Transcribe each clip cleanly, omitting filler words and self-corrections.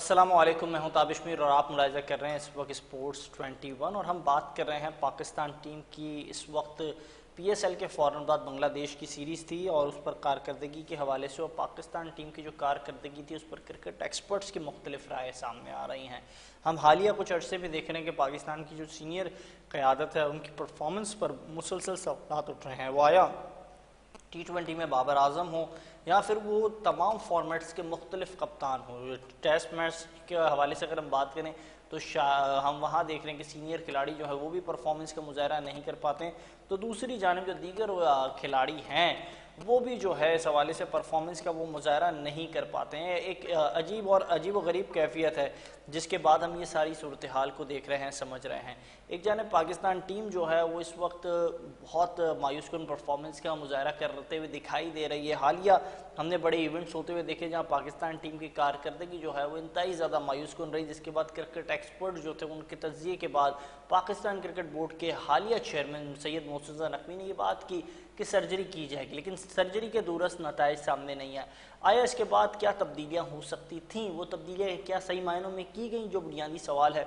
अस्सलामुअलैकुम, मैं हूं ताबिश मीर और आप मुलाहिज़ा कर रहे हैं इस वक्त स्पोर्ट्स 21 और हम बात कर रहे हैं पाकिस्तान टीम की। इस वक्त पीएसएल के फ़ौरन बाद बांग्लादेश की सीरीज़ थी और उस पर कारकर्दगी के हवाले से और पाकिस्तान टीम की जो कारकर्दगी थी उस पर क्रिकेट एक्सपर्ट्स की मुख्तलिफ राय सामने आ रही हैं। हम हालिया कुछ अरसे में देख रहे हैं कि पाकिस्तान की जो सीनियर क़यादत है उनकी परफॉर्मेंस पर मुसलसल सवालात उठ रहे हैं। वो आया T20 में बाबर आजम हो या फिर वो तमाम फॉर्मेट्स के मुख्तलिफ कप्तान हो। टेस्ट मैच के हवाले से अगर हम बात करें तो हम वहाँ देख रहे हैं कि सीनियर खिलाड़ी जो है वो भी परफॉर्मेंस का मुजाहरा नहीं कर पाते हैं, तो दूसरी जानिब जो दीगर खिलाड़ी हैं वो भी जो है इस हवाले से परफॉर्मेंस का वो मुजाहरा नहीं कर पाते हैं। एक अजीब व गरीब कैफियत है जिसके बाद हम ये सारी सूरत हाल को देख रहे हैं, समझ रहे हैं। एक जानिब पाकिस्तान टीम जो है वो इस वक्त बहुत मायूस कुन परफॉर्मेंस का मुजाहरा करते हुए दिखाई दे रही है। हालिया हमने बड़े इवेंट्स होते हुए देखे जहाँ पाकिस्तान टीम की कारकर्दगी जो है वो इंतहाई ज़्यादा मायूस कुन रही, जिसके बाद क्रिकेट एक्सपर्ट जो थे उनके तज्जिए के बाद पाकिस्तान क्रिकेट बोर्ड के हालिया चेयरमैन सैयद मोहसिन नकवी ने ये बात की कि सर्जरी की जाएगी, लेकिन सर्जरी के दूरस्थ नताइज सामने नहीं आया। इसके बाद क्या तब्दीलियाँ हो सकती थीं, वो तब्दीलियाँ क्या सही मायनों में की गई, जो बुनियादी सवाल है।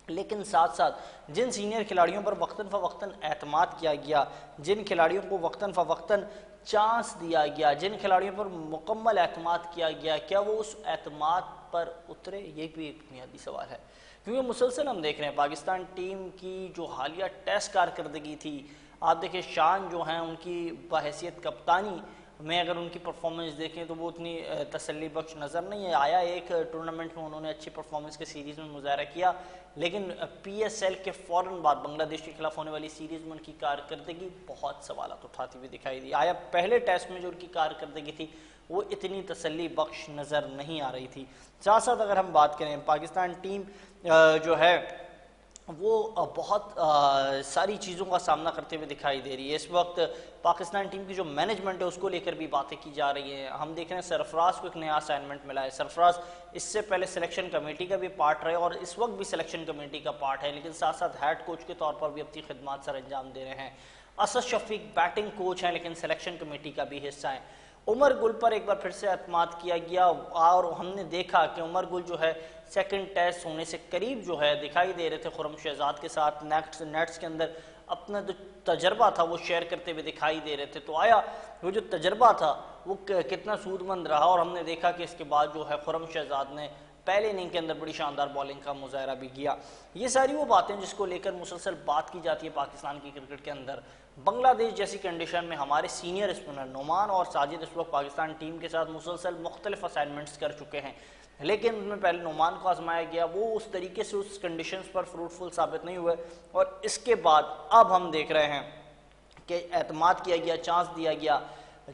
लेकिन साथ साथ जिन सीनियर खिलाड़ियों पर वक्तन फ़वक्तन एतमाद किया गया, जिन खिलाड़ियों को वक्तन फ़वक्तन चांस दिया गया, जिन खिलाड़ियों पर मुकम्मल एतमाद किया गया, क्या वो उस एतमाद पर उतरे, ये भी एक बुनियादी सवाल है। क्योंकि मुसलसल हम देख रहे हैं पाकिस्तान टीम की जो हालिया टेस्ट कारकर्दगी थी, आप देखिए शान जो हैं उनकी बहैसियत कप्तानी में अगर उनकी परफॉर्मेंस देखें तो वो उतनी तसल्ली बख्श नज़र नहीं है। आया एक टूर्नामेंट में उन्होंने अच्छी परफॉर्मेंस के सीरीज़ में मुजाहरा किया, लेकिन पीएसएल के फ़ौरन बाद बांग्लादेश के खिलाफ होने वाली सीरीज़ में उनकी कारकर्दगी बहुत सवालात उठाती हुई दिखाई दी। आया पहले टेस्ट में जो उनकी कारकर्दगी थी वो इतनी तसल्ली बख्श नज़र नहीं आ रही थी। साथ साथ अगर हम बात करें पाकिस्तान टीम जो है वो बहुत सारी चीज़ों का सामना करते हुए दिखाई दे रही है। इस वक्त पाकिस्तान टीम की जो मैनेजमेंट है उसको लेकर भी बातें की जा रही हैं। हम देख रहे हैं सरफराज को एक नया असाइनमेंट मिला है। सरफराज इससे पहले सिलेक्शन कमेटी का भी पार्ट रहे और इस वक्त भी सिलेक्शन कमेटी का पार्ट है, लेकिन साथ साथ हेड कोच के तौर पर भी अपनी खिदमत सर अंजाम दे रहे हैं। असद शफीक बैटिंग कोच हैं लेकिन सिलेक्शन कमेटी का भी हिस्सा है। उमर गुल पर एक बार फिर से एतमाद किया गया और हमने देखा कि उमर गुल जो है सेकंड टेस्ट होने से करीब जो है दिखाई दे रहे थे खुर्रम शहजाद के साथ नेट्स के अंदर अपना जो तजर्बा था वो शेयर करते हुए दिखाई दे रहे थे। तो आया वो जो तजर्बा था वो कितना सूदमंद रहा और हमने देखा कि इसके बाद जो है खुर्रम शहजाद ने पहले इनिंग के अंदर बड़ी शानदार बॉलिंग का मुजाहरा भी किया। ये सारी वो बातें जिसको लेकर मुसलसल बात की जाती है पाकिस्तान की क्रिकेट के अंदर। बांग्लादेश जैसी कंडीशन में हमारे सीनियर स्पिनर नुमान और साजिद इस वक्त पाकिस्तान टीम के साथ मुसलसल मुख्तलिफ असाइनमेंट्स कर चुके हैं, लेकिन उनमें पहले नुमान को आजमाया गया, वो उस तरीके से उस कंडीशंस पर फ्रूटफुल साबित नहीं हुए और इसके बाद अब हम देख रहे हैं कि एतमाद किया गया, चांस दिया गया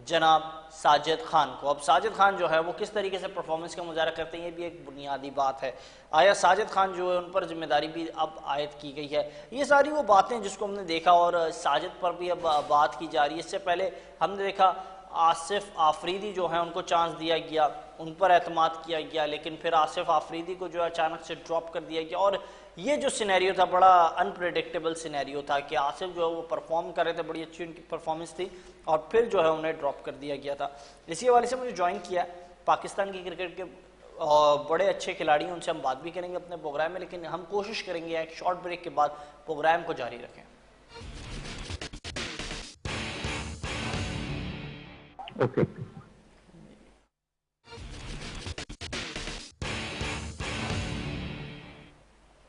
जनाब साजिद खान को। अब साजिद खान जो है वो किस तरीके से परफॉर्मेंस का मुजाहरा करते हैं ये भी एक बुनियादी बात है। आया साजिद खान जो है उन पर जिम्मेदारी भी अब आयद की गई है। ये सारी वो बातें जिसको हमने देखा और साजिद पर भी अब बात की जा रही है। इससे पहले हमने देखा आसिफ आफरीदी जो है उनको चांस दिया गया, उन पर एतमाद किया गया, लेकिन फिर आसिफ आफरीदी को जो है अचानक से ड्रॉप कर दिया गया और ये जो सिनेरियो था बड़ा अनप्रेडिक्टेबल सिनेरियो था कि आसिफ जो है वो परफॉर्म कर रहे थे, बड़ी अच्छी उनकी परफॉर्मेंस थी और फिर जो है उन्हें ड्रॉप कर दिया गया था। इसी हवाले से मुझे ज्वाइन किया पाकिस्तान की क्रिकेट के बड़े अच्छे खिलाड़ी हैं, उनसे हम बात भी करेंगे अपने प्रोग्राम में, लेकिन हम कोशिश करेंगे एक शॉर्ट ब्रेक के बाद प्रोग्राम को जारी रखें। ओके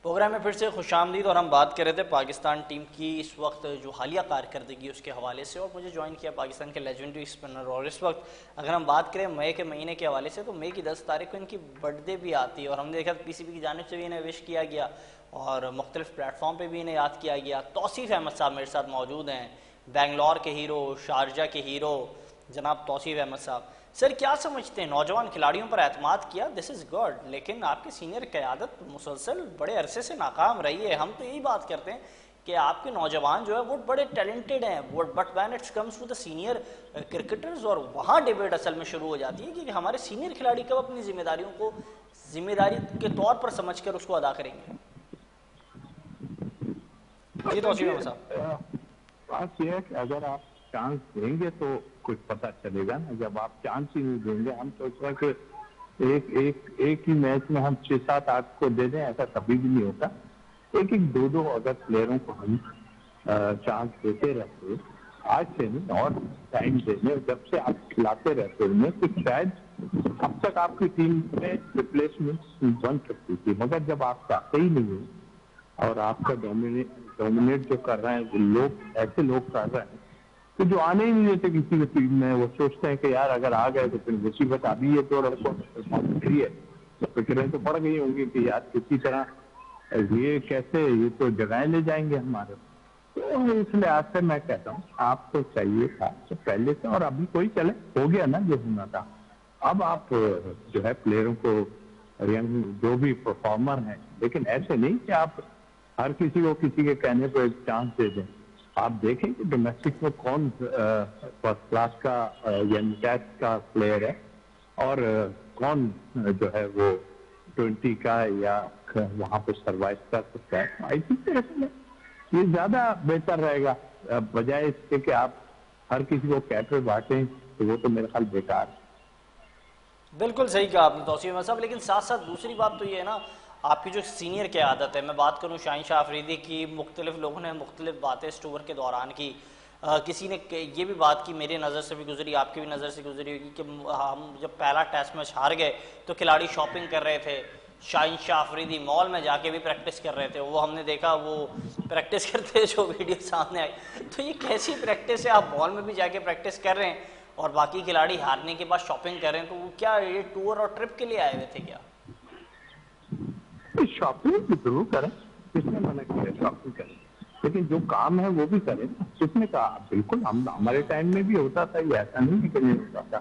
प्रोग्राम में फिर से खुशामदीद और हम बात कर रहे थे पाकिस्तान टीम की इस वक्त जो हालिया कारकर्दगी उसके हवाले से और मुझे ज्वाइन किया पाकिस्तान के लेजेंडरी स्पिनर। और इस वक्त अगर हम बात करें मई के महीने के हवाले से तो मई की 10 तारीख को इनकी बर्थडे भी आती है और हमने देखा पीसीबी की जानिब से भी इन्हें विश किया गया और मुख्तलिफ प्लेटफॉर्म पर भी इन्हें याद किया गया। तौसीफ अहमद साहब मेरे साथ मौजूद हैं, बेंगलोर के हीरो, शारजा के हीरो जनाब तौसीफ अहमद साहब। सर क्या समझते हैं, नौजवान खिलाड़ियों पर एतमाद किया, दिस इज़ गुड, लेकिन आपकी सीनियर क़यादत मुसलसल बड़े अरसे से नाकाम रही है। हम तो यही बात करते हैं कि आपके नौजवान जो है वो बड़े टैलेंटेड हैं, but when it's comes to the senior cricketers और वहाँ डिबेट असल में शुरू हो जाती है कि हमारे सीनियर खिलाड़ी कब अपनी जिम्मेदारियों को जिम्मेदारी के तौर पर समझकर उसको अदा करेंगे। जी तौसीफ अहमद साहब, बात यह है कि अगर आप चांस देंगे तो कुछ पता चलेगा ना, जब आप चांस ही नहीं देंगे। हम तो इस वक्त एक एक एक ही मैच में हम 6-7-8 को दे दें, ऐसा कभी भी नहीं होता। एक एक दो दो अगर प्लेयरों को हम चांस देते रहते, आज से नहीं और टाइम देने, जब से आप खिलाते रहते उन्हें, तो शायद अब तक आपकी टीम में रिप्लेसमेंट बन सकती थी। मगर जब आप चाहते ही नहीं हो और आपका डोमिनेट जो कर रहे हैं लोग, ऐसे लोग कर रहे हैं तो जो आने ही नहीं देते किसी की टीम में, वो सोचते हैं कि यार अगर आ गए तो फिर मुसीबत अभी ये तो लड़कों है, तो फिक्रें तो पड़ गई होंगी कि यार किसी तरह ये कैसे, ये तो जगह ले जाएंगे हमारे। तो इसलिए आज से मैं कहता हूँ आपको चाहिए था तो पहले से, और अभी कोई चले हो गया ना जो होना था। अब आप जो है प्लेयरों को, यंग जो भी परफॉर्मर हैं, लेकिन ऐसे नहीं कि आप हर किसी को किसी के कहने पर एक चांस दे दें। आप देखें कि डोमेस्टिक में कौन फर्स्ट क्लास का या कैच का प्लेयर है और कौन जो है वो 20 का या वहां पे सर्वाइव कर सकता है। आई थिंक ये ज्यादा बेहतर रहेगा बजाय इसके कि आप हर किसी को कैप पे बांटें, तो वो तो मेरे ख्याल बेकार है। बिल्कुल सही कहा आपने तौसीफ अहमद साहब, लेकिन साथ साथ दूसरी बात तो ये है ना, आपकी जो सीनियर की आदत है, मैं बात करूं शाहीन शाह अफरीदी की, मुख्तलिफ लोगों ने मुख्तलिफ बातें इस टूर के दौरान की। किसी ने ये भी बात की, मेरी नज़र से भी गुजरी, आपकी भी नज़र से गुजरी होगी, कि हम जब पहला टेस्ट मैच हार गए तो खिलाड़ी शॉपिंग कर रहे थे, शाहीन शाह अफरीदी मॉल में जाके भी प्रैक्टिस कर रहे थे, वो हमने देखा, वो प्रैक्टिस करते जो वीडियो सामने आई। तो ये कैसी प्रैक्टिस है, आप मॉल में भी जाके प्रैक्टिस कर रहे हैं और बाकी खिलाड़ी हारने के बाद शॉपिंग कर रहे हैं, तो वो क्या ये टूर और ट्रिप के लिए आए हुए थे क्या? शॉपिंग भी जरूर करें, किसने मना किया शॉपिंग करें, लेकिन जो काम है वो भी करें। किसने कहा? बिल्कुल हम हमारे टाइम में भी होता था, ये ऐसा नहीं कि नहीं होता था।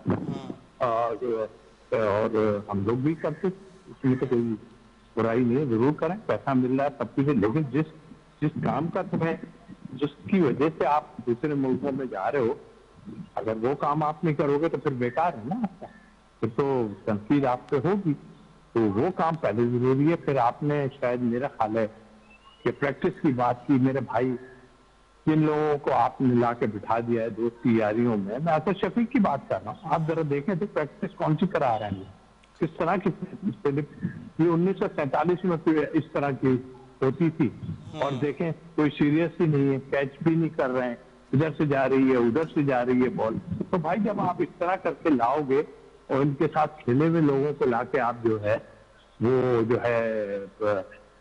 और हम लोग भी करते, इसमें तो कोई बुराई नहीं है, जरूर करें, पैसा मिल रहा है सब कुछ है, लेकिन जिस काम का तुम्हें, जिसकी वजह से आप दूसरे मुल्कों में जा रहे हो, अगर वो काम आप नहीं करोगे तो फिर बेकार है ना आपका, फिर तो तनकीद आप पे होगी। तो वो काम पहले जरूरी है। फिर आपने शायद, मेरा ख्याल है कि प्रैक्टिस की बात की, मेरे भाई जिन लोगों को आपने ला के बिठा दिया है दोस्ती यारियों में, मैं आसिफ शफीक की बात कर रहा हूँ, आप जरा देखें तो प्रैक्टिस कौन सी करा रहे हैं, किस तरह की। ये 1947 में इस तरह की होती थी, और देखें कोई सीरियस ही नहीं है, कैच भी नहीं कर रहे हैं, इधर से जा रही है उधर से जा रही है बॉल। तो भाई जब आप इस तरह करके लाओगे और इनके साथ खेले हुए लोगों को लाके आप जो है वो जो है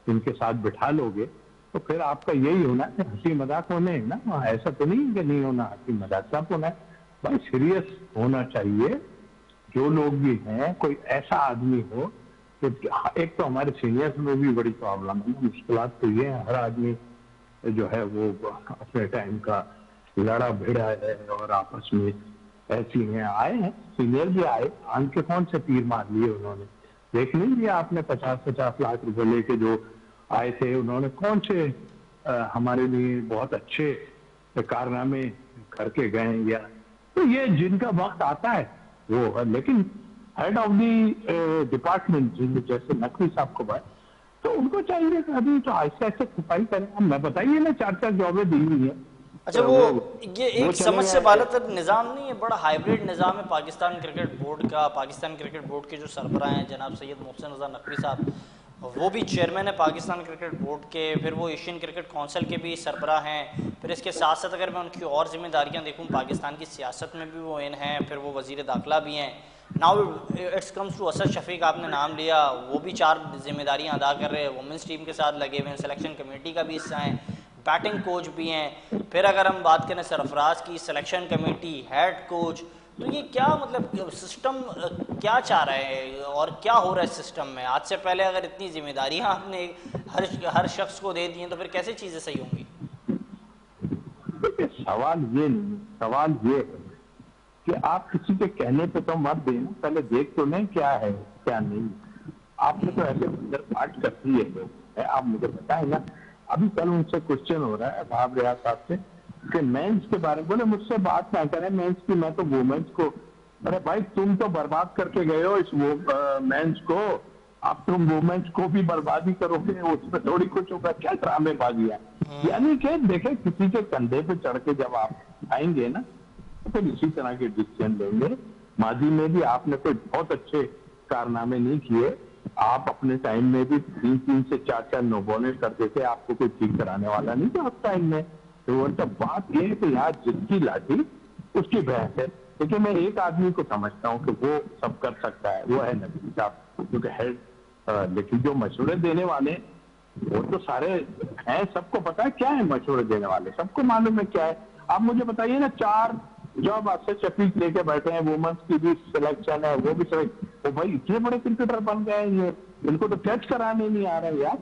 इनके साथ बिठा लोगे, तो फिर आपका यही होना है, हंसी मजाक होने है ना, ऐसा तो नहीं कि नहीं होना, हंसी मजाक सब होना है। भाई सीरियस होना चाहिए। जो लोग भी हैं, कोई ऐसा आदमी हो तो, एक तो हमारे सीनियर्स में भी बड़ी प्रॉब्लम है, मुश्किल तो ये है, हर आदमी जो है वो अपने टाइम का लड़ा भिड़ा है और आपस में ऐसी हैं। आए हैं सीनियर भी आए, आन के कौन से तीर मार लिए उन्होंने, देख नहीं लिया आपने, 50-50 लाख रुपए लेके जो आए थे, उन्होंने कौन से हमारे लिए बहुत अच्छे कारनामे करके गए या। तो ये जिनका वक्त आता है वो, लेकिन हेड ऑफ दी डिपार्टमेंट जैसे नकवी साहब को बात, तो उनको चाहिए कि अभी तो ऐसे ऐसे सफाई करें। मैं बताइए ना, 4-4 जॉबें दी हुई है। अच्छा, वो ये एक समझ से बालतर निज़ाम नहीं है, बड़ा हाइब्रिड निज़ाम है पाकिस्तान क्रिकेट बोर्ड का। पाकिस्तान क्रिकेट बोर्ड के जो सरबराह हैं जनाब सैयद मोहसिन रज़ा नकवी साहब, वो भी चेयरमैन है पाकिस्तान क्रिकेट बोर्ड के, फिर वो एशियन क्रिकेट काउंसिल के भी सरबराह हैं। फिर इसके साथ साथ अगर मैं उनकी और जिम्मेदारियां देखूं, पाकिस्तान की सियासत में भी वो इन हैं, फिर वो वज़ीर दाखिला भी हैं। Now it's comes to Asad Shafiq, आपने नाम लिया, वो भी 4 जिम्मेदारियां अदा कर रहे हैं, वुमेंस टीम के साथ लगे हुए हैं, सिलेक्शन कमेटी का भी हिस्सा हैं, बैटिंग कोच भी हैं। फिर अगर हम बात करें सरफराज की, सिलेक्शन कमेटी, हेड कोच, तो ये क्या मतलब सिस्टम क्या चाह रहे हैं और क्या हो रहा है सिस्टम में? आज से पहले अगर इतनी जिम्मेदारियां आपने हर शख्स को दे दी हैं तो फिर कैसे चीज़ें सही होंगी? सवाल ये नहीं, सवाल ये है कि आप किसी के कहने पे तो मत देना, पहले देख तो नहीं क्या है क्या नहीं। आपने तो ऐसे पार्ट कर दी है, आप मुझे बताएं ना। अभी कल उनसे क्वेश्चन हो रहा है भाव रियाज साहब से कि मेंस के बारे में, बोले मुझसे बात ना करें मेंस की, मैं तो वुमेन्स को। अरे भाई तुम तो बर्बाद करके गए हो इस मेंस को, अब तुम वुमेन्स को भी बर्बादी करोगे, उसमें थोड़ी कुछ होगा, क्या ड्रामेबाजी है। यानी कि देखे किसी के कंधे पे चढ़ के जब आप आएंगे ना तो फिर इसी तरह के डिसीजन लेंगे। माजी में भी आपने कोई बहुत अच्छे कारनामे नहीं किए। आप अपने टाइम में भी 3-3 से 4-4 नो बॉलें करते थे, आपको कोई ठीक कराने वाला नहीं था उस टाइम में। तो वो तो बात ये है कि यहाँ जिसकी लाठी उसकी भैंस है। लेकिन मैं एक आदमी को समझता हूँ कि वो सब कर सकता है, वो है नबी साहब, क्योंकि हेड। लेकिन जो मशवरे देने वाले वो तो सारे हैं, सबको पता है क्या है मशवरे देने वाले, सबको मालूम है क्या है। आप मुझे बताइए ना, 4 जॉब आपसे शफीक लेके बैठे हैं, वुमेन्स की भी सिलेक्शन है, वो भी सिलेक्ट। वो भाई इतने बड़े क्रिकेटर बन गए हैं ये, इनको तो कैच कराने नहीं आ रहे यार।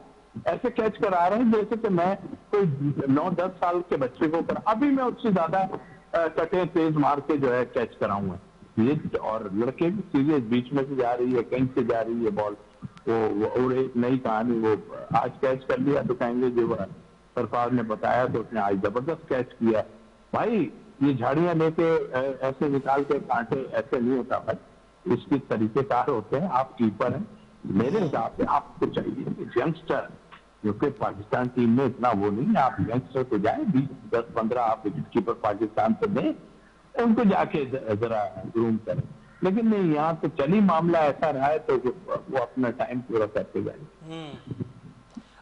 ऐसे कैच करा रहे हैं जैसे कि मैं कोई 9-10 साल के बच्चे को अभी मैं उससे ज्यादा कटे तेज मार के जो है कैच कराऊंगा ये। और लड़के भी सीरियस, बीच में से जा रही है, कहीं से जा रही है बॉल, वो और एक नई कहानी, वो आज कैच कर लिया तो कहेंगे जो सरकार ने बताया तो उसने आज जबरदस्त कैच किया। भाई ये झाड़ियां लेके ऐसे निकाल के कांटे, ऐसे नहीं होता भाई, इसके तरीकेकार होते हैं। आप कीपर हैं, मेरे हिसाब से आपको चाहिए कि यंगस्टर, क्योंकि पाकिस्तान टीम में इतना वो नहीं है, आप यंगस्टर को जाए 20-10-15 आप विकेट कीपर पाकिस्तान को दें, उनको जाके जरा ग्रूम करें। लेकिन नहीं, यहाँ तो चली मामला ऐसा रहा है तो वो अपना टाइम पूरा करते जाए।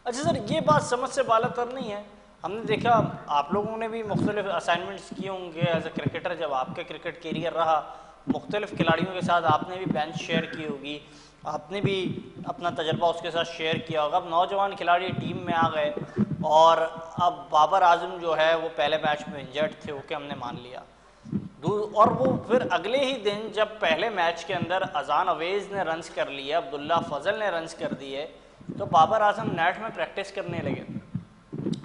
अच्छा सर, ये बात समझ से बालातर नहीं है। हमने देखा आप लोगों ने भी मुख्तलिफ असाइनमेंट्स किए होंगे एज ए क्रिकेटर, जब आपका क्रिकेट कैरियर रहा, मुख्तलिफ खिलाड़ियों के साथ आपने भी बेंच शेयर की होगी, आपने भी अपना तजर्बा उसके साथ शेयर किया होगा। अब नौजवान खिलाड़ी टीम में आ गए और अब बाबर आजम जो है वो पहले मैच में इंजर्ड थे, ओके हमने मान लिया। और वो फिर अगले ही दिन जब पहले मैच के अंदर अजान अवेज ने रन्स कर लिए, अब्दुल्ला फजल ने रन्स कर दिए, तो बाबर आजम नेट में प्रैक्टिस करने लगे।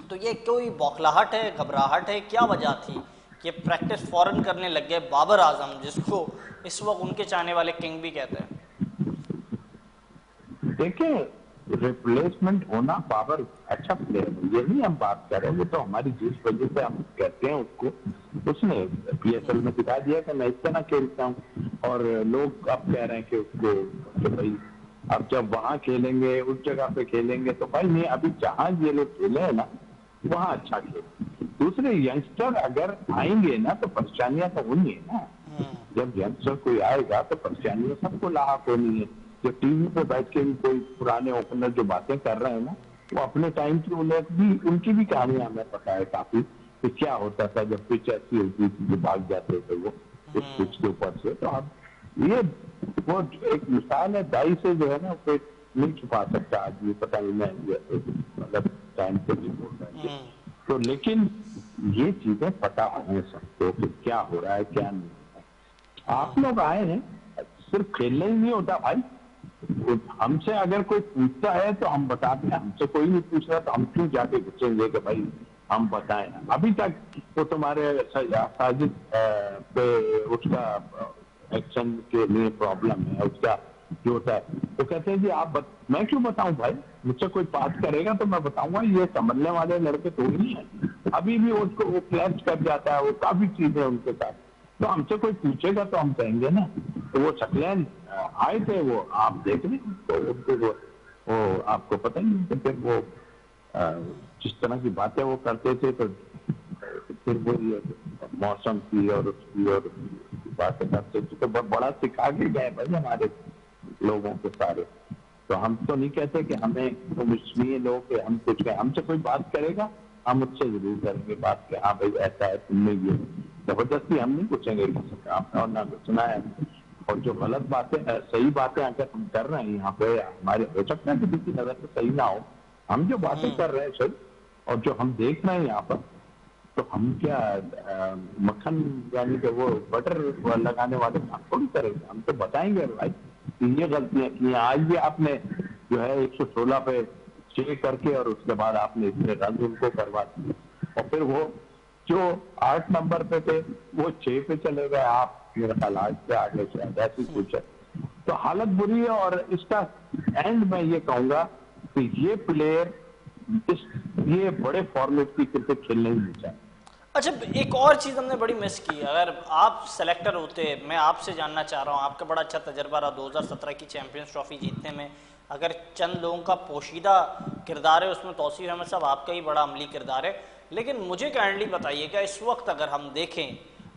तो ये कोई बौखलाहट है, घबराहट है, क्या वजह थी कि प्रैक्टिस फौरन करने लग गए बाबर आजम, जिसको इस वक्त उनके चाहने वाले किंग भी कहते हैं? देखिए, रिप्लेसमेंट होना, बाबर अच्छा प्लेयर है, ये नहीं हम बात कर रहे हैं, वो तो हमारी जिस वजह से हम कहते हैं उसको, उसने PSL में दिखा दिया कि मैं इस तरह खेलता हूँ। और लोग अब कह रहे हैं कि उसको कि भाई अब जब वहां खेलेंगे, उस जगह पे खेलेंगे, तो भाई नहीं, अभी जहां ये लोग खेले हैं ना वहां अच्छा खेले। दूसरे यंगस्टर अगर आएंगे ना तो परेशानियां तो होनी है ना। जब यंगस्टर कोई आएगा तो परेशानियां सबको लाक होनी है। जो टीवी पे बैठ के भी कोई पुराने ओपनर जो बातें कर रहे हैं ना, वो अपने टाइम की उनकी भी कहानियां हमें पता है काफी, कि क्या होता था जब पिच ऐसी होती थी जो भाग जाते थे वो इस पिच के ऊपर से। तो अब ये वो एक मिसाल है, दाई से जो है ना कोई नहीं छुपा सकता आदमी, पता नहीं मैं मतलब टाइम से भी बोल रहा है तो। लेकिन ये चीजें पता है सबको कि क्या हो रहा है क्या नहीं हो रहा है। आप लोग आए हैं, सिर्फ खेलना ही नहीं होता भाई। हमसे अगर कोई पूछता है तो हम बताते हैं, हमसे कोई नहीं पूछ रहा तो हम क्यों जाके घुसेंगे कि भाई हम बताएं। अभी तक तो तुम्हारे साजिद पे उसका एक्शन के लिए प्रॉब्लम है, उसका जो होता है तो कहते हैं जी आप मैं क्यों बताऊं भाई, मुझसे कोई बात करेगा तो मैं बताऊंगा। ये समझने वाले लड़के तो नहीं है, अभी भी उसको वो क्लैश कर जाता है, वो काफी चीजें उनके साथ। तो हमसे कोई पूछेगा तो हम कहेंगे ना। तो वो शक्लें आए थे, वो आप देख रहे तो उनको वो आपको पता ही नहीं। फिर वो जिस तरह की बातें वो करते थे तो फिर वो मौसम की और उसकी और बातें करते थे, तो बड़ा सिखा के गए भाई हमारे लोगों के सारे। तो हम तो नहीं कहते कि हमें तुम इसलिए लोग कि हम कुछ कहें, हमसे कोई बात करेगा हम उससे जरूर करेंगे बात कि हाँ भाई ऐसा है, तुमने ये जबरदस्ती हम नहीं पूछेंगे किसी का आपने और ना सुना है। और जो गलत बातें सही बातें अगर हम कर रहे हैं यहाँ पे, हमारे हो सकता है कि किसी नजर से सही ना हो, हम जो बातें कर रहे हैं सही और जो हम देख रहे हैं यहाँ पर, तो हम क्या मक्खन यानी कि वो बटर लगाने वाले काम थोड़ी करेंगे। हम तो बताएंगे भाई ये गलतियां की, आज भी आपने जो है 116 पे 6 करके और उसके बाद आपने इतने रन उनको करवा दिए, और फिर वो जो 8 नंबर पे थे वो 6 पे चले गए, आप मेरा ख्याल 8 पे आगे शायद ऐसी कुछ है। तो हालत बुरी है। और इसका एंड मैं ये कहूंगा कि ये प्लेयर ये बड़े फॉर्मेट की क्रिकेट खेलने ही नहीं चाहिए। अच्छा, एक और चीज़ हमने बड़ी मिस की। अगर आप सेलेक्टर होते, मैं आपसे जानना चाह रहा हूँ, आपका बड़ा अच्छा तजर्बा रहा 2017 की चैंपियंस ट्रॉफी जीतने में। अगर चंद लोगों का पोशीदा किरदार है उसमें तौसीफ अहमद साहब आपका ही बड़ा अमली किरदार है, लेकिन मुझे काइंडली बताइएगा इस वक्त अगर हम देखें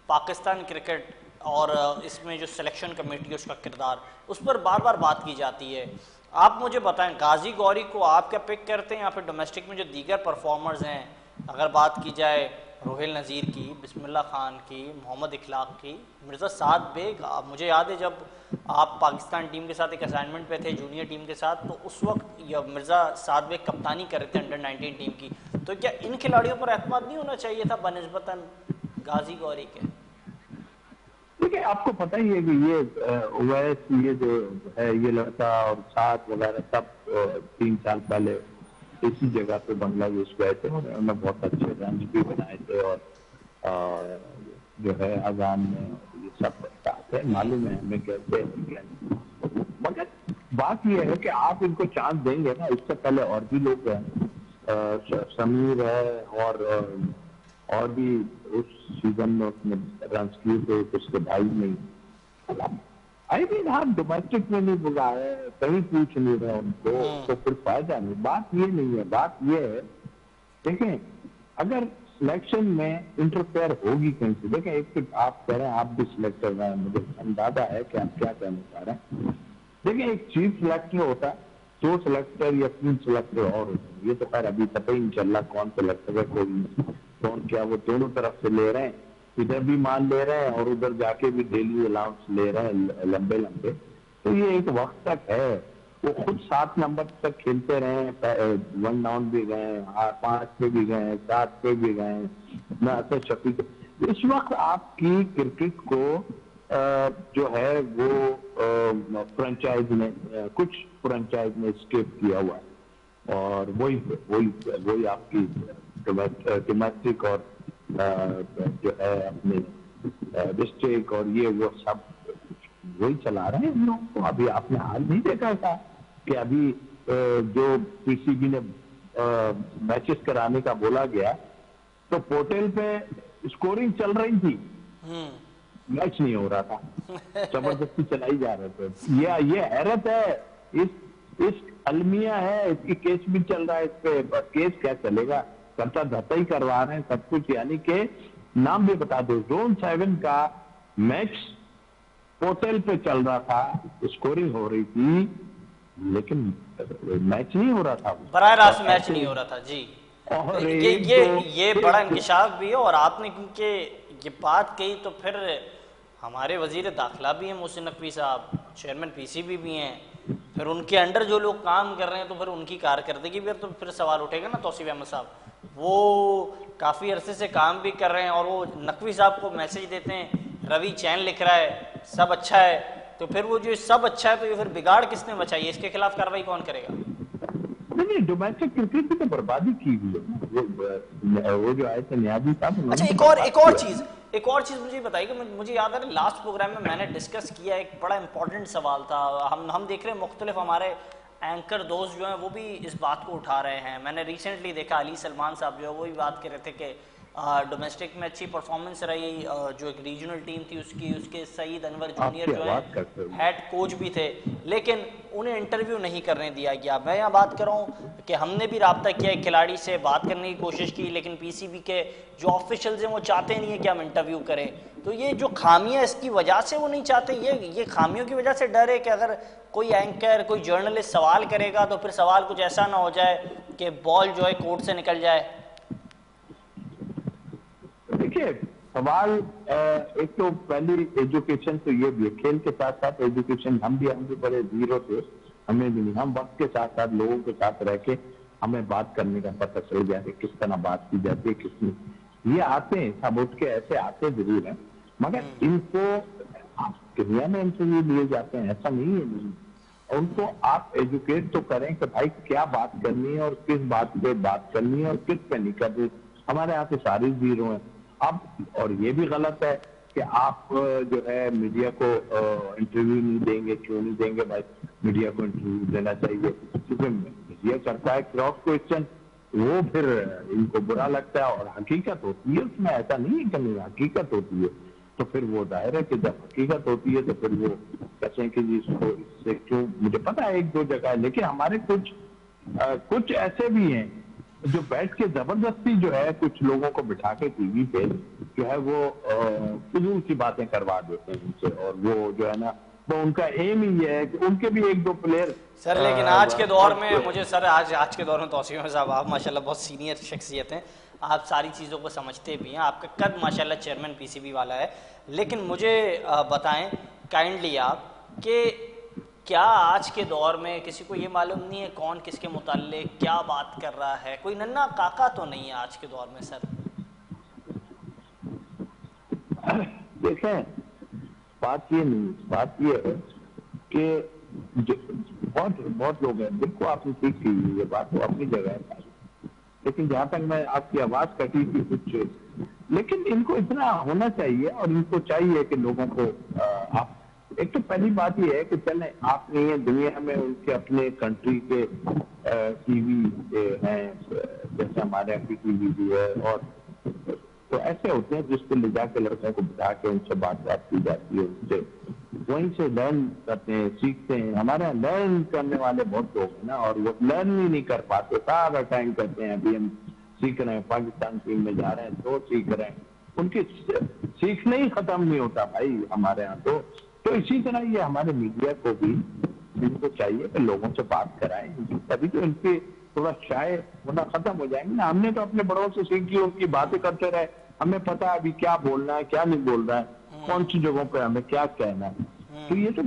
पाकिस्तान क्रिकेट और इसमें जो सिलेक्शन कमेटी है उसका किरदार, उस पर बार बार बात की जाती है। आप मुझे बताएं, गाजी गौरी को आप क्या पिक करते हैं या फिर डोमेस्टिक में जो दीगर परफॉर्मर्स हैं, अगर बात की जाए रोहिल नज़ीर की, बिस्मिल्लाह खान की, मोहम्मद इखलाक की, मिर्ज़ा साद बेग, मुझे याद है जब आप पाकिस्तान टीम के साथ एक असाइनमेंट पे थे जूनियर टीम के साथ, तो उस वक्त यह मिर्ज़ा साद बेग कप्तानी कर रहे थे अंडर 19 टीम की, तो क्या इन खिलाड़ियों पर एतमाद नहीं होना चाहिए था बनिस्बतन गाजी गौरी के? देखिए, आपको पता ही है कि ये ओवैस, ये जो है, ये लड़का और साथ वगैरह सब 3 साल पहले इसी जगह पे बांग्लादेश गए थे और उन्होंने बहुत अच्छे रन भी बनाए थे और जो है अजान में ये सब बात है, मालूम है हमें कैसे। मगर बात ये है कि आप इनको चांस देंगे ना, इससे पहले और भी लोग हैं, समीर है और भी उस सीजन में उसने रन किए थे, उसके भाई नहीं। आई मीन आप डोमेस्टिक में नहीं बुला है, कहीं पूछ नहीं रहे उनको, तो फिर फायदा नहीं। बात ये नहीं है, बात ये है, देखें अगर सिलेक्शन में इंटरफेयर होगी कहीं से, देखें एक तो आप कह रहे हैं, आप भी सिलेक्ट कर रहे हैं, मुझे अंदाजा है कि आप क्या कहना चाह रहे हैं। देखिए, एक चीफ सिलेक्टर होता है, 2 सिलेक्टर या 3 सिलेक्टर और होते हैं, ये तो खैर अभी पता ही नहीं चल रहा कौन सिलेक्टर है, कौन क्या, वो दोनों तरफ से ले रहे हैं, इधर भी मान ले रहे हैं और उधर जाके भी डेली अलाउंस ले रहे हैं लंबे लंबे। तो ये एक वक्त तक है, वो खुद 7 नंबर तक खेलते रहे, 1 डाउन भी गए, 5 पे भी गए, 7 पे भी गए, ना शफीक। इस वक्त आपकी क्रिकेट को जो है वो फ्रेंचाइज ने, कुछ फ्रेंचाइज ने स्केप किया हुआ है और वही आपकी डोमेस्टिक और जो है अपने डिस्ट्रिक्ट और ये वो सब वही चला रहे हैं इन लोगों को। अभी आपने हाल नहीं देखा था कि अभी जो पीसीबी ने मैचेस कराने का बोला गया, तो पोर्टल पे स्कोरिंग चल रही थी, मैच नहीं हो रहा था, जबरदस्ती चलाई जा रहे थे। ये हैरत है, इस अलमिया है, इसकी केस भी चल रहा है, इस पे केस क्या चलेगा, करता धरता ही करवा रहे हैं सब कुछ। यानी कि नाम भी बता दो, जोन 7 का मैच पोर्टल पे चल रहा था, स्कोरिंग हो रही थी, लेकिन मैच नहीं हो रहा था, बराह रास्त मैच नहीं हो रहा था जी। और ये बड़ा इंकशाफ भी है। और आपने क्योंकि ये बात कही, तो फिर हमारे वजीर दाखिला भी हैं मोहसिन नकवी साहब, चेयरमैन पीसीबी भी हैं, फिर उनके अंडर जो लोग काम कर रहे हैं, तो फिर उनकी कारकर्दगी भी तो फिर सवाल उठेगा ना। तौसीफ अहमद साहब वो काफ़ी अरसे से काम भी कर रहे हैं और वो नकवी साहब को मैसेज देते हैं, रवि चैन लिख रहा है सब अच्छा है, तो फिर वो जो सब अच्छा है, तो ये फिर बिगाड़ किसने बचाई है, इसके खिलाफ कार्रवाई कौन करेगा? नहीं, डोमेस्टिक क्रिकेट की तो बर्बादी की हुई है, वो जो आए थे न्याजी साहब। अच्छा, एक और चीज मुझे बताइए, मुझे याद है लास्ट प्रोग्राम में मैंने डिस्कस किया, एक बड़ा इंपॉर्टेंट सवाल था। हम देख रहे हैं मुख्तलिफ हमारे एंकर दोस्त जो हैं वो भी इस बात को उठा रहे हैं। मैंने रिसेंटली देखा अली सलमान साहब जो है वो भी बात कर रहे थे कि डोमेस्टिक में अच्छी परफॉर्मेंस रही, जो एक रीजनल टीम थी उसके सईद अनवर जूनियर जो है हेड कोच भी थे, लेकिन उन्हें इंटरव्यू नहीं करने दिया गया। मैं यहाँ बात कर रहा हूँ कि हमने भी रब्ता किया, एक खिलाड़ी से बात करने की कोशिश की, लेकिन पीसीबी के जो ऑफिशियल्स हैं वो चाहते नहीं है कि हम इंटरव्यू करें। तो ये जो खामियां इसकी वजह से वो नहीं चाहते, ये खामियों की वजह से डर है कि अगर कोई एंकर कोई जर्नलिस्ट सवाल करेगा तो फिर सवाल कुछ ऐसा ना हो जाए कि बॉल जो है कोर्ट से निकल जाए। देखिए, सवाल एक तो पहली एजुकेशन तो ये भी है, खेल के साथ साथ एजुकेशन। हम भी बड़े जीरो थे, हमें भी नहीं, हम वक्त के साथ साथ लोगों के साथ रह के हमें बात करने का पता चल गया कि किस तरह बात की जाती है, किसने ये आते हैं सब उठ के, ऐसे आते जरूर हैं, मगर इनको दुनिया में इंटरव्यू लिए जाते हैं, ऐसा नहीं है। उनको आप एजुकेट तो करें कि भाई क्या बात करनी है और किस बात पे बात करनी है और किस पे नहीं करनी। हमारे यहाँ पे सारी जीरो हैं अब, और ये भी गलत है कि आप जो है मीडिया को इंटरव्यू नहीं देंगे। क्यों नहीं देंगे भाई, मीडिया को इंटरव्यू देना चाहिए, क्योंकि मीडिया करता है क्रॉस क्वेश्चन, वो फिर इनको बुरा लगता है और हकीकत होती है उसमें, ऐसा नहीं है कि नहीं हकीकत होती है। तो फिर वो दायरा है कि जब हकीकत होती है तो फिर वो कहते हैं कि जी इससे क्यों, मुझे पता है 1-2 जगह है, लेकिन हमारे कुछ ऐसे भी हैं जो बैठ के जबरदस्ती जो है कुछ लोगों को बिठा के टीवी पे जो है वो फिजूल की बातें करवा देते हैं उनसे, और वो जो है ना वो उनका एम ही है कि उनके भी एक दो प्लेयर। सर लेकिन आज के दौर में मुझे सर आज के दौर में तौसीफ अहमद साहब, आप माशाल्लाह बहुत सीनियर शख्सियत हैं, आप सारी चीज़ों को समझते भी हैं, आपका कद माशाल्लाह चेयरमैन पीसीबी वाला है। लेकिन मुझे बताएं काइंडली आप कि क्या आज के दौर में किसी को ये मालूम नहीं है कौन किसके मुताल्लिक क्या बात कर रहा है? कोई नन्ना काका तो नहीं है आज के दौर में सर? देखें, बात ये नहीं, बात ये है कि बहुत बहुत लोग हैं, बिल्कुल आपने ठीक की ये बात तो अपनी जगह है, लेकिन जहां तक मैं आपकी आवाज कटी थी कुछ, लेकिन इनको इतना होना चाहिए और इनको चाहिए कि लोगों को आप, एक तो पहली बात ये है कि चले आप नहीं है दुनिया में उनके अपने कंट्री के टीवी हैं, जैसे हमारे यहाँ की टीवी भी है, और तो ऐसे होते हैं जिसको ले जाके लड़कों को बिठा के उनसे बात की जाती है, उनसे वहीं से लर्न करते हैं, सीखते हैं। हमारे यहाँ लर्न करने वाले बहुत लोग हैं ना, और वो लर्न ही नहीं कर पाते, सारा टाइम करते हैं अभी हम सीख रहे हैं, पाकिस्तान टीम में जा रहे हैं तो सीख रहे हैं, उनकी सीखना ही खत्म नहीं होता भाई हमारे यहाँ। तो इसी तरह ये हमारे मीडिया को भी इनको चाहिए कि लोगों से बात कराएं, तभी तो इनके थोड़ा शाय होना खत्म हो जाएंगे ना। हमने तो अपने बड़ों से सीखी, उनकी बातें करते रहे, हमें पता है अभी क्या बोलना है क्या नहीं बोल रहा है, कौन सी जगहों पे हमें क्या कहना है। तो ये तो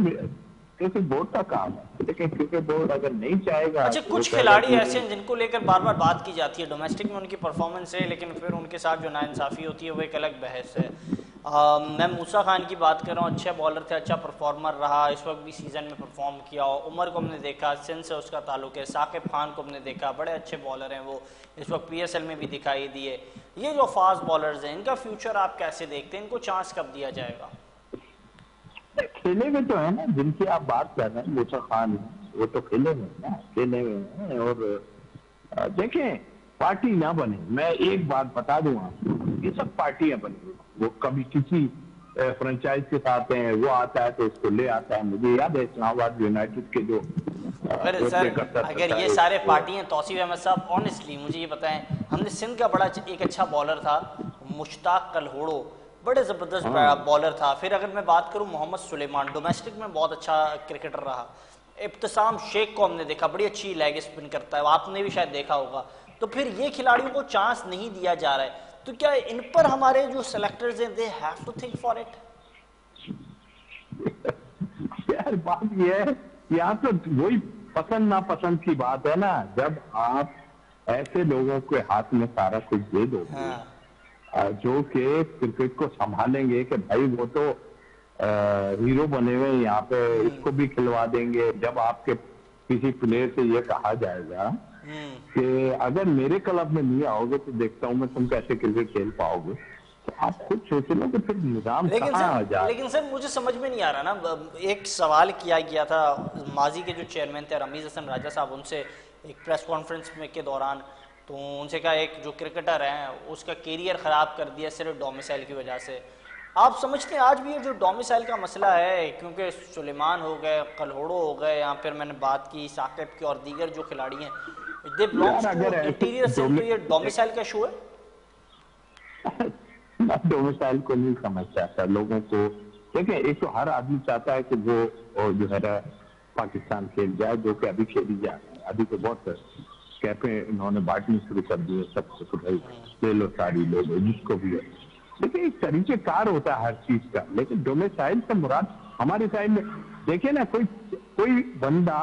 क्रिकेट बोर्ड का काम है, लेकिन क्रिकेट बोर्ड अगर नहीं चाहेगा। अच्छा, कुछ खिलाड़ी ऐसे हैं जिनको लेकर बार बार बात की जाती है, डोमेस्टिक में उनकी परफॉर्मेंस है, लेकिन फिर उनके साथ जो नाइंसाफ़ी होती है वो एक अलग बहस है। मैं मूसा खान की बात कर रहा हूँ, अच्छा बॉलर थे, अच्छा परफॉर्मर रहा, इस वक्त भी सीज़न में परफॉर्म किया। उमर को हमने देखा, सिंध से उसका ताल्लुक है, साकिब खान को हमने देखा, बड़े अच्छे बॉलर हैं वो, इस वक्त PSL में भी दिखाई दिए। ये जो फास्ट बॉलर्स हैं इनका फ्यूचर आप कैसे देखते हैं, इनको चांस कब दिया जाएगा? खेले में तो है ना, जिनकी आप बात कर रहे हैं मूसा खान, वो तो खेले में ना, खेले में है। और देखें, पार्टी ना बने, मैं एक बात बता दूं आपको, ये सब पार्टियां बनी, वो कभी किसी फ्रेंचाइज के साथ हैं, वो आता है तो उसको ले आता है। मुझे याद है इस्लामाबाद यूनाइटेड के जो सर अगर ये सारे पार्टियां, तौसीफ अहमद साहब ऑनेस्टली मुझे ये बताएं, हमने सिंध का बड़ा एक अच्छा बॉलर था मुश्ताक कलहोड़ो, बड़े ज़बरदस्त बॉलर था। फिर अगर मैं बात करूं मोहम्मद सुलेमान, डोमेस्टिक में बहुत अच्छा क्रिकेटर रहा। इब्तिसाम शेख को हमने देखा, बड़ी अच्छी लेग स्पिन करता है, आपने भी शायद देखा होगा। तो फिर ये खिलाड़ियों को चांस नहीं दिया जा रहा है, तो क्या इन पर हमारे जो सेलेक्टर्स हैं they have to think for it? यार बात ये है, यहाँ तो वही पसंद नापसंद की बात है ना। जब आप ऐसे लोगों के हाथ में सारा कुछ दे दो, जो कि क्रिकेट को संभालेंगे कि भाई वो तो हीरो बने हुए यहाँ पे, इसको भी खिलवा देंगे। जब आपके किसी प्लेयर से ये कहा जाएगा कि अगर मेरे क्लब में नहीं आओगे तो देखता हूँ मैं तुम कैसे क्रिकेट खेल पाओगे, तो आप खुद सोच लो कि फिर निजाम कहाँ आ जाए। लेकिन सर मुझे समझ में नहीं आ रहा ना, एक सवाल किया गया था माजी के जो चेयरमैन थे रमीज हसन राजा साहब, उनसे एक प्रेस कॉन्फ्रेंस में के दौरान, तो उनसे कहा एक जो क्रिकेटर है उसका कैरियर ख़राब कर दिया सिर्फ डोमिसाइल की वजह से। आप समझते हैं आज भी ये जो डोमिसाइल का मसला है, क्योंकि सुलेमान हो गए, कलहोड़ो हो गए, यहाँ पर मैंने बात की साकिब की और दीगर जो खिलाड़ी हैं, they belongs to interior Sindh, तो ये डोमिसाइल का इशू है? डोमिसाइल को नहीं समझता सर लोगों को। देखिए, एक तो हर आदमी चाहता है कि वो जो है पाकिस्तान खेल जाए, जो कि अभी खेली जा रही है। अभी तो बहुत कैफे इन्होंने बांटनी शुरू कर दी है सबको, तो भाई ले लो सारी लोग जिसको भी है। देखिए, एक तरीके कार होता है हर चीज का, लेकिन डोमिसाइल से मुराद हमारे साइड में देखिए ना, कोई बंदा,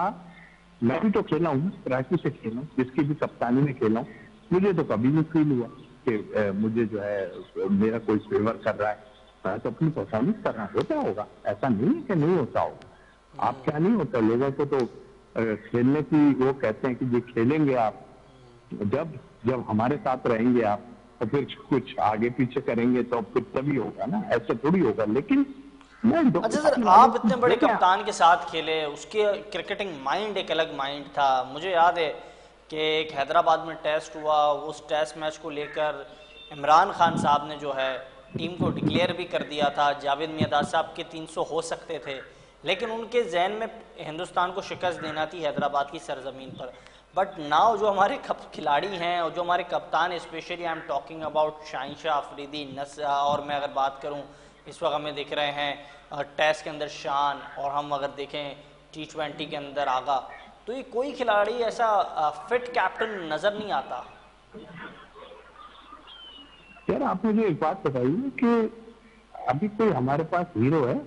मैं भी तो खेला हूँ, कराची से खेला हूँ, जिसकी भी कप्तानी में खेला हूँ, मुझे तो कभी नहीं फील हुआ कि मुझे जो है मेरा कोई फेवर कर रहा है। मैं तो अपनी परफॉर्मेंस कर रहा होता होगा, ऐसा नहीं है कि नहीं होता होगा। आप क्या नहीं होता, लोगों को तो खेलने की वो कहते हैं कि ये खेलेंगे आप, जब हमारे साथ रहेंगे आप, और फिर कुछ आगे पीछे करेंगे तो फिर तभी होगा ना, ऐसे थोड़ी होगा। लेकिन अच्छा सर, आप इतने बड़े कप्तान के साथ खेले, उसके क्रिकेटिंग माइंड एक अलग माइंड था। मुझे याद है कि एक हैदराबाद में टेस्ट हुआ, उस टेस्ट मैच को लेकर इमरान खान साहब ने जो है टीम को डिक्लेयर भी कर दिया था। जावेद मियादाद साहब के 300 हो सकते थे, लेकिन उनके जहन में हिंदुस्तान को शिकस्त देना थी हैदराबाद की सरजमीन पर। बट नाउ जो हमारे खिलाड़ी हैं और जो हमारे कप्तान, specially I am talking about Shaheen Afridi और मैं अगर बात करूं इस वक्त हमें दिख रहे हैं टेस्ट के अंदर शान, और हम अगर देखें T20 के अंदर आगा, तो ये कोई खिलाड़ी ऐसा फिट कैप्टन नजर नहीं आता। यार आप मुझे एक बात बताइए कि अभी कोई हमारे पास हीरो है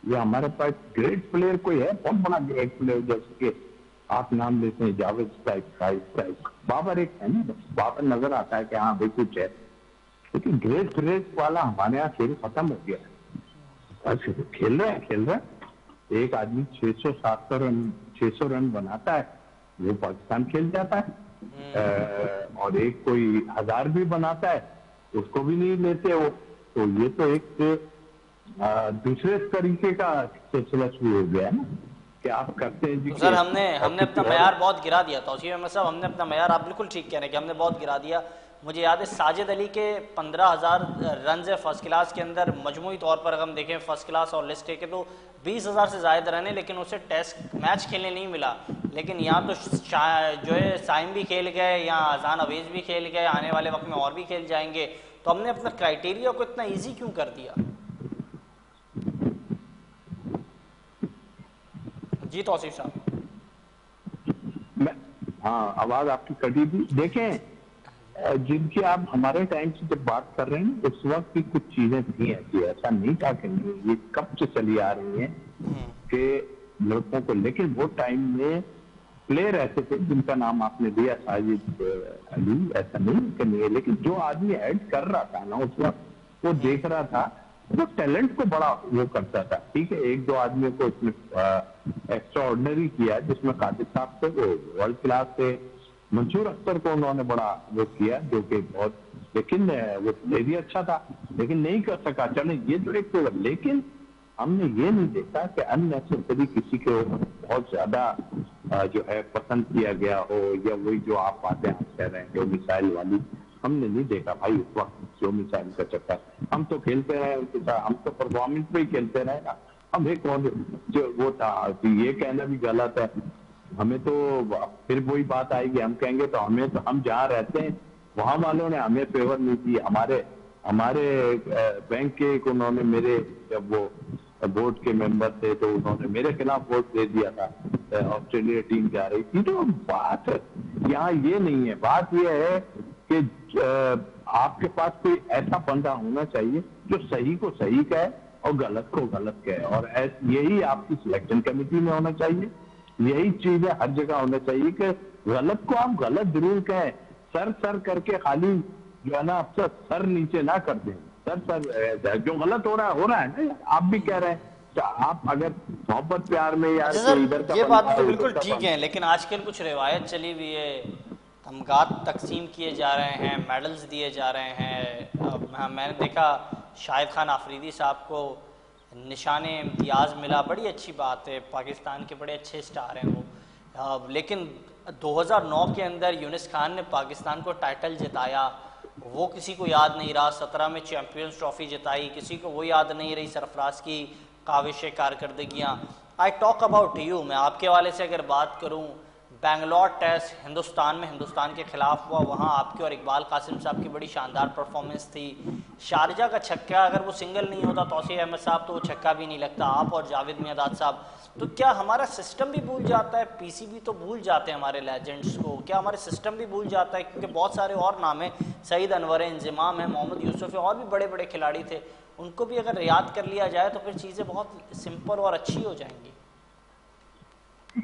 या हमारे पास ग्रेट प्लेयर कोई है, बहुत बड़ा ग्रेट प्लेयर, जैसे कि आप नाम लेते हैं जावेद टाइप, बाबर एक है ना, बाबर नजर आता है कि हाँ भाई कुछ है, लेकिन ग्रेट वाला हमारे यहाँ खेल खत्म हो गया है। बस खेल रहे हैं, एक आदमी 600 रन बनाता है, वो पाकिस्तान खेल जाता है, और एक कोई 1000 भी बनाता है, उसको भी नहीं लेते वो। तो ये तो एक दूसरे तरीके का सिलसिला शुरू हो गया है ना, कि आप करते हैं जी। तो सर हमने अपना मैयार बहुत गिरा दिया था उसी में साहब, हमने अपना मैयार, आप बिल्कुल ठीक कह रहे हैं कि हमने बहुत गिरा दिया। मुझे याद है साजिद अली के 15,000 रन है फर्स्ट क्लास के अंदर, मजमूई तौर पर अगर हम देखें फर्स्ट क्लास और लिस्ट के तो 20,000 से ज़्यादा रन है, लेकिन उसे टेस्ट मैच खेलने नहीं मिला। लेकिन यहाँ तो जो है साइम भी खेल गए, यहाँ अजान अवेज भी खेल गए, आने वाले वक्त में और भी खेल जाएंगे। तो हमने अपना क्राइटेरिया को इतना ईजी क्यों कर दिया? जी तौसीफ साहब। हाँ, आवाज आपकी कटी थी। देखें, जिनकी आप हमारे टाइम से जब बात कर रहे हैं, उस वक्त की कुछ चीजें थी ऐसी, ऐसा नहीं था कि ये कब से चली आ रही हैं कि लोगों को, लेकिन वो टाइम में प्लेयर ऐसे थे जिनका नाम आपने दिया साजिद अली, ऐसा नहीं कि नहीं, लेकिन जो आदमी ऐड कर रहा था ना उस वक्त, वो देख रहा था, वो टैलेंट को बड़ा वो करता था। ठीक है, एक दो आदमी को इसमें एक्स्ट्रा ऑर्डिनरी किया, जिसमें कादिर साहब थे, वो वर्ल्ड क्लास थे, मंसूर अख्तर को उन्होंने बड़ा वो किया, जो कि बहुत, लेकिन वो प्ले भी अच्छा था, लेकिन नहीं कर सका। चले ये तो एक, लेकिन हमने ये नहीं देखा कि अननेसेसरी किसी को बहुत ज्यादा जो है पसंद किया गया हो, या वही जो आप बातें कह रहे हैं जो मिसाइल वाली, हमने नहीं देखा भाई उस वक्त जो मिसाइल का चक्कर। हम तो खेलते रहे उनके साथ, हम तो परफॉर्मेंस पे ही खेलते रहे ना। हम एक जो वो था कि ये कहना भी गलत है, हमें तो फिर वही बात आएगी, हम कहेंगे तो हमें तो, हम जहाँ रहते हैं वहां वालों ने हमें फेवर नहीं की। हमारे बैंक के उन्होंने मेरे, जब वो बोर्ड के मेंबर थे तो उन्होंने मेरे खिलाफ वोट दे दिया था, ऑस्ट्रेलिया टीम जा रही थी। तो बात यहाँ ये नहीं है, बात ये है कि आपके पास कोई ऐसा बंदा होना चाहिए जो सही को सही कहे और गलत को गलत कहे, और यही आपकी सिलेक्शन कमेटी में होना चाहिए। यही चीजें हर जगह होना चाहिए कि गलत को आप गलत जरूर कहें, सर करके खाली जो है ना अफसर सर नीचे ना कर दें। सर जो गलत हो रहा है ना, आप भी कह रहे हैं, तो आप अगर मोहब्बत प्यार में यार इधर का, ये बात तो बिल्कुल ठीक है, लेकिन आजकल कुछ रिवायत चली हुई है, तमगात तकसीम किए जा रहे हैं, मेडल्स दिए जा रहे हैं। मैंने देखा शाहिद खान अफरीदी साहब को निशाने इम्तियाज़ मिला, बड़ी अच्छी बात है, पाकिस्तान के बड़े अच्छे स्टार हैं वो। लेकिन 2009 के अंदर यूनिस खान ने पाकिस्तान को टाइटल जिताया, वो किसी को याद नहीं रहा। 17 में चैम्पियंस ट्रॉफी जिताई, किसी को वो याद नहीं रही सरफराज की Kaavish कारकर्दगियाँ। I talk about you, मैं आपके हवाले से अगर बात करूँ, बेंगलोर टेस्ट हिंदुस्तान के खिलाफ हुआ, वहाँ आपके और इकबाल कासिम साहब की बड़ी शानदार परफॉर्मेंस थी। शारजा का छक्का, अगर वो सिंगल नहीं होता तौसीफ अहमद साहब, तो वो छक्का भी नहीं लगता, आप और जावेद मियादाद साहब। तो क्या हमारा सिस्टम भी भूल जाता है, पीसीबी तो भूल जाते हैं हमारे लेजेंड्स को, क्या हमारे सिस्टम भी भूल जाता है? क्योंकि बहुत सारे और नाम हैं, सईद अनवर है, इंजमाम है, मोहम्मद यूसुफ है, और भी बड़े बड़े खिलाड़ी थे, उनको भी अगर याद कर लिया जाए तो फिर चीज़ें बहुत सिंपल और अच्छी हो जाएंगी।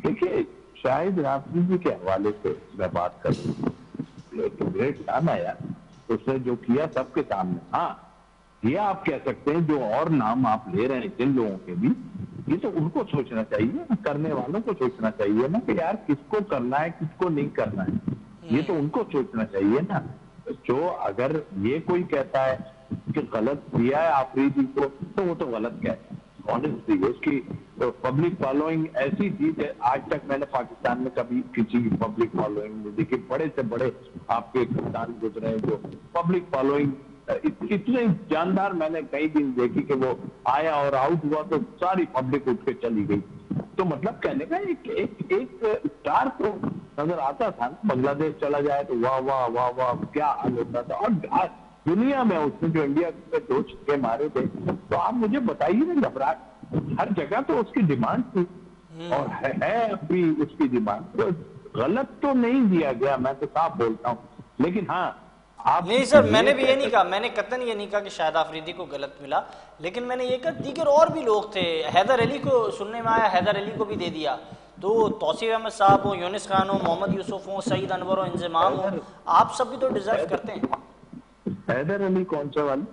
देखिए, शायद राफी जी के हवाले से मैं बात करूँ तो ग्रेट था ना यार, उसने जो किया सबके सामने। हाँ, ये आप कह सकते हैं जो और नाम आप ले रहे हैं जिन लोगों के भी, ये तो उनको सोचना चाहिए, करने वालों को सोचना चाहिए ना कि यार किसको करना है किसको नहीं करना है, ये तो उनको सोचना चाहिए ना। जो अगर ये कोई कहता है कि गलत किया है आफरीदी को, तो वो तो गलत कहता है। ऑनेस्टली उसकी तो पब्लिक फॉलोइंग ऐसी चीज है, आज तक मैंने पाकिस्तान में कभी किसी की पब्लिक फॉलोइंग नहीं देखी। बड़े से बड़े आपके कप्तान गुजरे हैं जो पब्लिक फॉलोइंग इतने जानदार मैंने कई दिन देखी कि वो आया और आउट हुआ तो सारी पब्लिक उठ के चली गई। तो मतलब कहने का एक स्टार को नजर आता था ना, बांग्लादेश चला जाए तो वाह वाह वाह वाह क्या हाल होता था। और दुनिया में उसने जो इंडिया पे 2 छक्के मारे थे, तो आप मुझे बताइए ना, घबराहट हर जगह तो उसकी डिमांड थी और है अभी उसकी डिमांड, तो गलत तो नहीं दिया गया, मैं तो साफ बोलता हूँ। लेकिन हाँ, आप नहीं सर, मैंने भी ये नहीं कहा, मैंने कतन ये नहीं कहा कि शाहिद आफरीदी को गलत मिला, लेकिन मैंने ये कहा दीगर और भी लोग थे। हैदर अली को सुनने में आया, हैदर अली को भी दे दिया, तो तौसीफ अहमद साहब हो, यूनिस खान हो, मोहम्मद यूसुफ हो, सईद अनवर हो, इंजमाम हो, आप सब भी तो डिजर्व करते हैं। हैदर अली कौन सा वाले?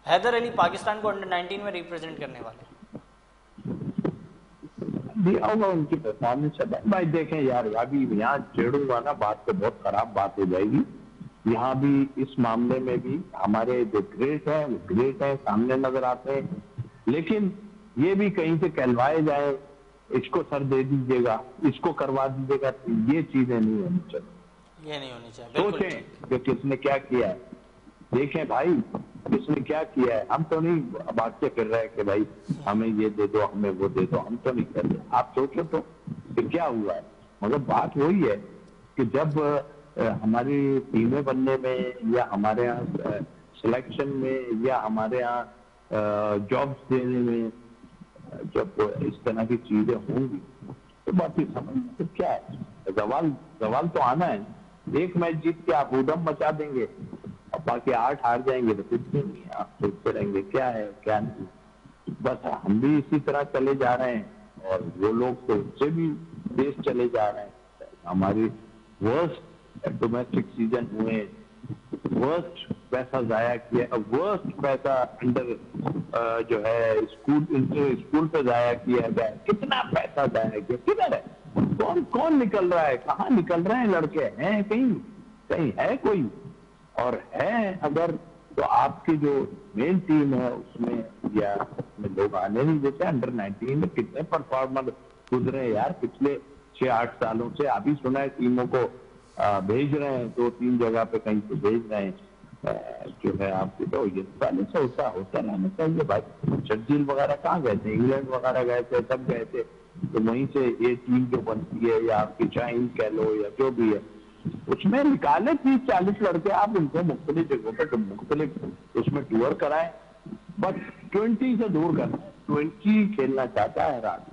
हैदर अली पाकिस्तान को अंडर 19 में रिप्रेजेंट करने वाले दिया होगा, उनकी परफॉर्मेंस है भाई। देखें यार, अभी यहाँ छेड़ूंगा ना बात तो बहुत खराब बात हो जाएगी। यहाँ भी इस मामले में भी हमारे जो ग्रेट है वो ग्रेट है, सामने नजर आते हैं, लेकिन ये भी कहीं से कहलवाए जाए, इसको सर दे दीजिएगा, इसको करवा दीजिएगा, तो ये चीजें नहीं होनी चाहिए। ये नहीं होनी चाहिए। सोचें कि किसने क्या किया है, देखें भाई किसने क्या किया है। हम तो नहीं भागते फिर रहे कि भाई हमें ये दे दो, हमें वो दे दो, हम तो नहीं कर रहे। आप सोचो तो कि क्या हुआ है। मगर बात वही है कि जब हमारी टीमें बनने में या हमारे यहाँ सिलेक्शन में या हमारे यहाँ जॉब्स देने में जब इस तरह की चीजें होंगी तो बाकी समझ तो क्या है, सवाल तो आना है। एक मैच जीत के आप उधम मचा देंगे और बाकी 8 हार जाएंगे तो कुछ भी नहीं, आप सोचते रहेंगे क्या है क्या नहीं। बस हम भी इसी तरह चले जा रहे हैं और वो लोग तो उससे भी तेज चले जा रहे हैं। हमारी वर्स्ट डोमेस्टिक सीजन हुए, वर्स्ट पैसा जाया किया, वर्स्ट पैसा अंडर जो है स्कूल पे जाया किया गया। कितना पैसा जाया किया, किधर है, कौन कौन निकल रहा है, कहाँ निकल रहे हैं लड़के, हैं कहीं कहीं है कोई? और है अगर तो आपकी जो मेन टीम है उसमें या उसमें लोग आने नहीं देते। अंडर 19 में कितने परफॉर्मर गुजरे यार पिछले 6-8 सालों से। अभी सुना है टीमों को भेज रहे हैं, 2-3 जगह पे कहीं पे भेज रहे हैं जो है आपको। तो ये पहले से होता रहना चाहिए भाई। शर्जील वगैरह कहाँ गए थे, इंग्लैंड वगैरह गए थे, सब गए थे, तो वहीं से ये टीम जो बनती है या आपकी चाइन कह लो या जो भी है, उसमें निकाले 30-40 लड़के, आप उनको मुख्तलिफ जगहों पर मुख्तलिफ उसमें टूर कराएं, बस 20 से दूर करना है। 20 खेलना चाहता है रात।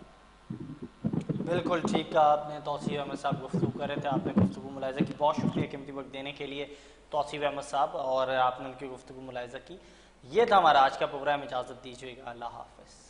बिल्कुल ठीक कहा आपने। तौसीफ अहमद साहब गुफ्तगू कर रहे थे, आपने गुफ्तगू मुलाहिजा की। बहुत शुक्रिया कीमती वक्त देने के लिए तौसीफ अहमद साहब, और आपने उनकी गुफ्तगू मुलाहिजा की। ये था हमारा आज का प्रोग्राम, इजाज़त दीजिएगा, अल्लाह हाफ़िज़।